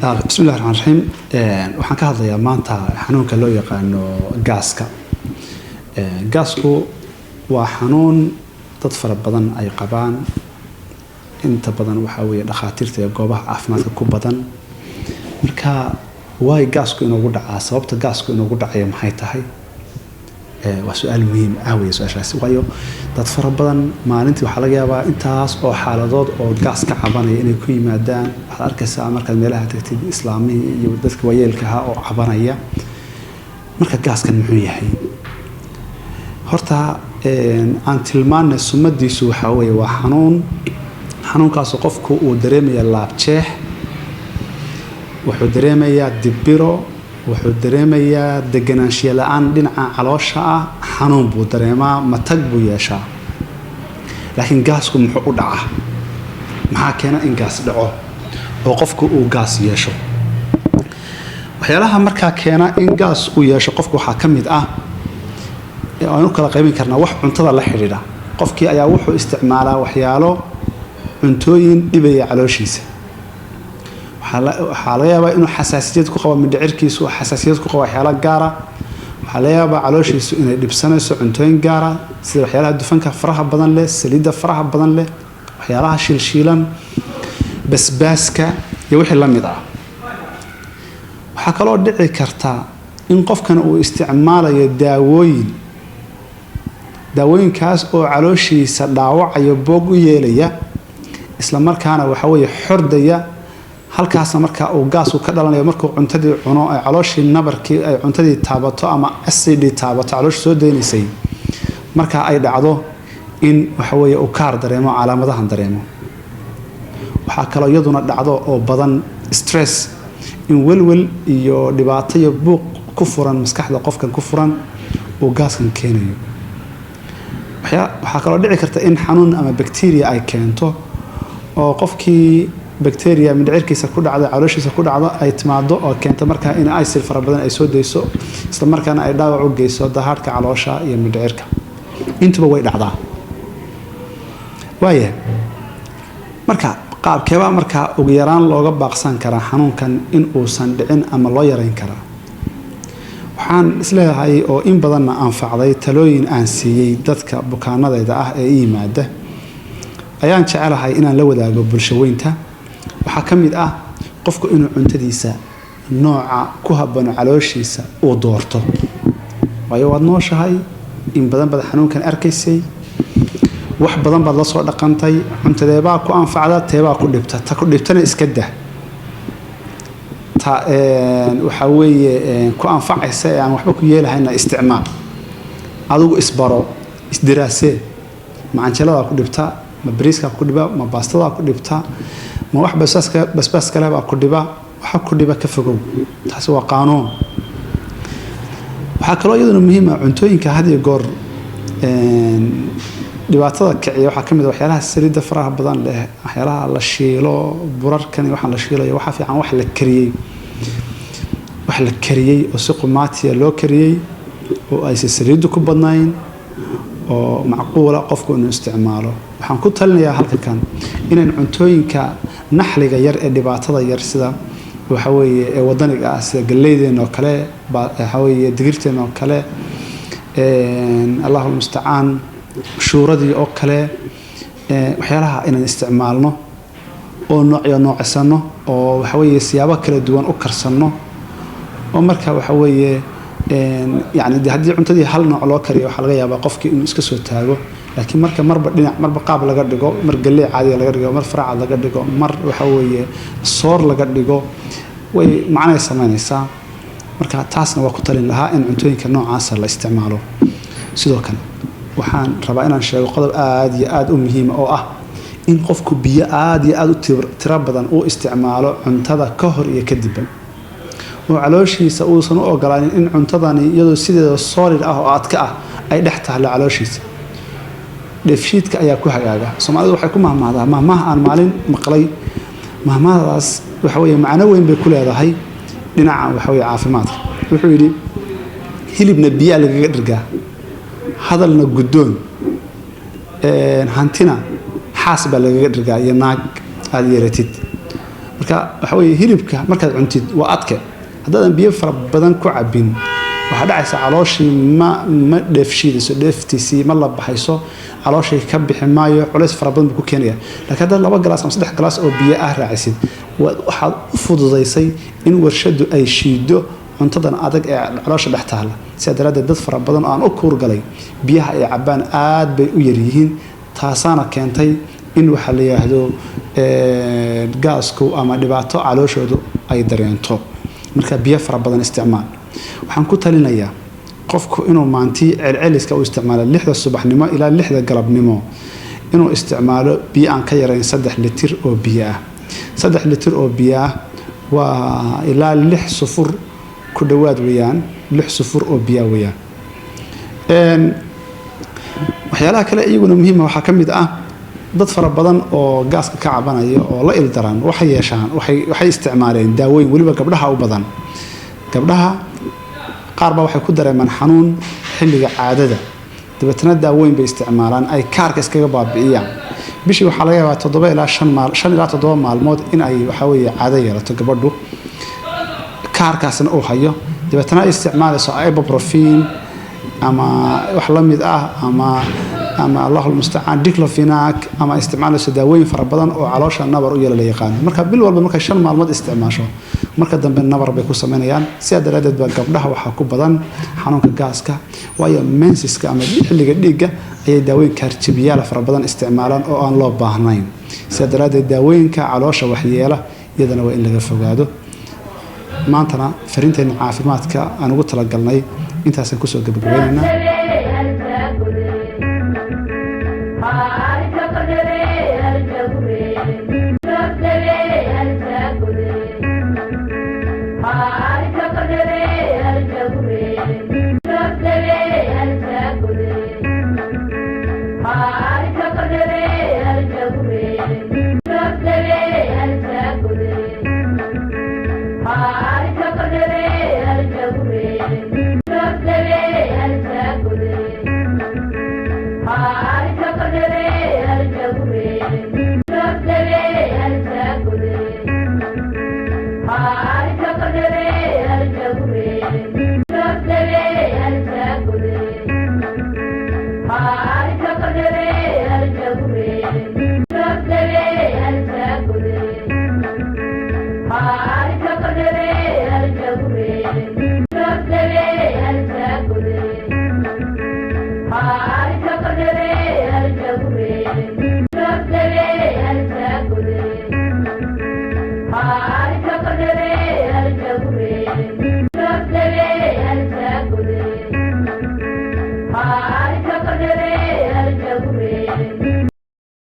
بسم الله الرحمن الرحيم waxaan ka hadlayaa maanta xanuunka loo yaqaano gaaska gaasku waa xanuun dad fara badan ay qabaan inta badan waxa weeye dhakhaatiirta ee goobaha caafimaadka ku badan marka way gaasku inuu dhacaa sababta gaasku inuu dhacayo maxay tahay waa su'aal muhiim ah weeye su'aashaas waayo dad fara badan maalintii waxa laga yaabaa intaas oo xaaladood oo gaas ka cabanaya inay ku yimaadaan waxa arkaysaa marka meelaha tagtid islaamiga iyo dadka wayeelka ah oo cabanaya marka gaaskan muxuu yahay horta aan tilmaanay sumadiisu waxa weeye waa xanuunkaas qofku uu dareemayo laabjeex wuxuu dareemayaa dibiro wuxuu dareemayaa deganaanshiyo la'aan dhinaca caloosha ah xanuun buu dareemaa matag buu yeeshaa laakiin gaasku muxuu u dhacaa maxaa keena in gaas dhaco oo qofku uu gaas yeesho waxyaalaha markaa keena in gaas uu yeesho qofku waxaa ka mid ah aynu kala qaybin karnaa wax cuntada la xiriira qofkii ayaa wuxuu isticmaalaa waxyaalo cuntooyin dhibaya calooshiisa waxaa laga yaabaa inuu xasaasiyad ku qabo mindhicirkiisu xasaasiyad ku qabo waxyaalo gaara waxaa laga yaabaa calooshiisu inay dhibsanayso cuntooyin gaara sida waxyaalaha dufanka faraha badan leh saliidda faraha badan leh waxyaalaha shiilshiilan basbaaska iyo wixii la mid ah waxaa kaloo dhici karta in qofkan uu isticmaalayo daawooyinkaas oo calooshiisa dhaawacayo boog u yeelaya isla markaana waxa weeye xordaya halkaasna marka uu gaasku ka dhalanayo markuu cuntadii cuno ay calooshii nabarkii ay cuntadii taabato ama acid taabato caloosh soo deenaysay marka ay dhacdo in waxa weeye uu kaar dareemo calaamadahan dareemo waxa kale iyaduna dhacdo oo badan stress in welwel iyo dhibaato iyo buuq ku furan maskaxda qofkan ku furan uu gaaskan keenayo waxa kale dhici karta in xanuun ama bacteria ay keento oo qofkii bacteria mindhicirkiisa ku dhacda calooshiisa ku dhacda ay timaado oo keenta markaa in acid fara badan ay soo deyso isla markaana ay dhaawac u geyso dahaarka caloosha iyo mindhicirka intuba way dhacdaa waaye marka qaabkeeba markaa ugu yaraan looga baaqsan karaa xanuunkan in uusan dhicin ama loo yareyn karaa waxaan isleeyahay oo in badanna anfacday talooyin aan siiyey dadka bukaanadayda ah ee yimaada ayaan jecelahay inaan la wadaago bulshaweynta waxaa ka mid ah qofku inuu cuntadiisa nooca ku habboon calooshiisa uu doorto waayo waad nooshahay in badan baad xanuunkan arkaysay wax badan baad la soo dhaqantay cuntadeebaa ku anfacda teebaa ku dhibta ta ku dhibtana iska dah ta waxa weeye ku anfacaysa ee aan waxba ku yeelahayna isticmaal adigu isbaro isdiraasee macanjaladaa ku dhibta ma bariiskaa ku dhiba ma baastadaa ku dhibta ma wax basbaas kale baa ku dhiba waxa ku dhiba ka fogow taasi waa qaanuun waxaa kaloo iyaduna muhiim ah cuntooyinka had iyo goor dhibaatada kiciya waxaa ka mid ah waxyaalaha saliidda faraha badan leh waxyaalaha la shiilo burarkan iyo waxaan la shiilayo waxaa fiican wax la kariyey oo si qumaatiya loo kariyey oo aysan saliiddu ku badnayn oo macquula qofku inuu isticmaalo waxaan ku talinayaa halkan inaan cuntooyinka naxliga yar ee dhibaatada yar sida waxa weeye ee wadaniga ah sida galeeydeena oo kale waxa weeye digirteena oo kale Allahul musta'an shuuradii oo kale waxyaalaha inaan isticmaalno oo noocsano oo waxa weeye siyaabo kala duwan u karsano oo marka waxa weeye يعني haddii cuntadii hal nooc loo kariyo waxa laga yaabaa qofkii inuu iska soo taago laakiin marba qaab laga dhigo mar galey caadi laga dhigo mar faracad laga dhigo mar waxa weeye soor laga dhigo way macna sameynaysaa marka taasna waa ku talin lahaa in cuntooyinka noocaas la isticmaalo sidoo kale waxaan rabaa inaan sheego qodob aad iyo aad u muhiim oo ah in qofku biyo aad iyo aad u tiro badan uu isticmaalo cuntada ka hor iyo kadib وعلوشيسا uusan u ogolaanin in cuntadani iyadoo sideeda solid ah oo adka ah ay dhex tahay calooshiisa dheefshiidka ayaa ku hagaaga Soomaalidu waxay ku mahmaadaa mahmaah aan maalin maqlay mahmaahdaas waxa weeye macno weyn bay ku leedahay dhinaca waxa weeye caafimaadka wuxuu yiri hilibna biyo laga dhirgaa hadalna gudoon hantina xaas baa laga dhirgaa iyo naag aad yeeratid marka waxa weeye hilibka markaad cuntid waa adke haddaadan biyo fara badan ku cabin waxa dhacaysa calooshii ma dheefshiidayso dheeftiisii ma la baxayso calooshii ka bixi maayo culays fara badan buu ku keenaya laakiin haddaad 2 galaas ama 3 galaas oo biyo ah raacisid waxaad u fududaysay in warshadu ay shiido cuntadan adag ee caloosha dhex taala sida daradeed dad fara badan oo aan u kuur galay biyaha ay cabaan aad bay u yar yihiin taasaana keentay in waxa la yiraahdo gaasku ama dhibaato calooshoodu ay dareento marka biyo fara badan isticmaal waxaan ku talinayaa qofku inuu maantii celceliska u isticmaalo 6 subaxnimo ilaa 6 galabnimo inuu isticmaalo biyo aan ka yarayn 3 litir oo biyo ah 3 litir oo biyo ah waa ilaa 6 sufur ku dhawaad weeyaan 6 sufur oo biyo weeyaan waxyaalaha kale iyaguna muhiim waxa kamid ah dad fara badan oo gaaska ka cabanaya oo la ildaran waxay yeeshaan waxay isticmaaleen daawooyin waliba gabdhaha u badan gabdhaha qaar ba waxay ku dareemaan xanuun xilliga caadada dabeetana daawooyin bay isticmaalaan ay kaarka iskaga baabi'iyaan bishii waxa laga yaabaa 7 ilaa 5 ilaa 7 maalmood in ay waxa weeye caado yeelato gabadhu kaarkaasna uu hayo dabeetana ay isticmaalayso ibuprofen ama wax la mid ah ama Allahu musta'an diclofenac ama isticmaalayso daawooyin fara badan oo caloosha nabar u yeelay yaqaan marka bil walba marka 5 maalmood isticmaasho marka dambe nabar bay ku sameeyaan si daradeed ba gabdhaha waxa ku badan xanuunka gaaska waayo mensiska ama xilliga dhiigga ay daawooyin kaarjibiyaal fara badan isticmaalaan oo aan loo baahnayn si daradeed daawooyinka caloosha waxyeela iyadana waa in laga fogaado maantana fariinteena caafimaadka aan ugu talagalnay intaas ku soo gabagabeynaa Bye.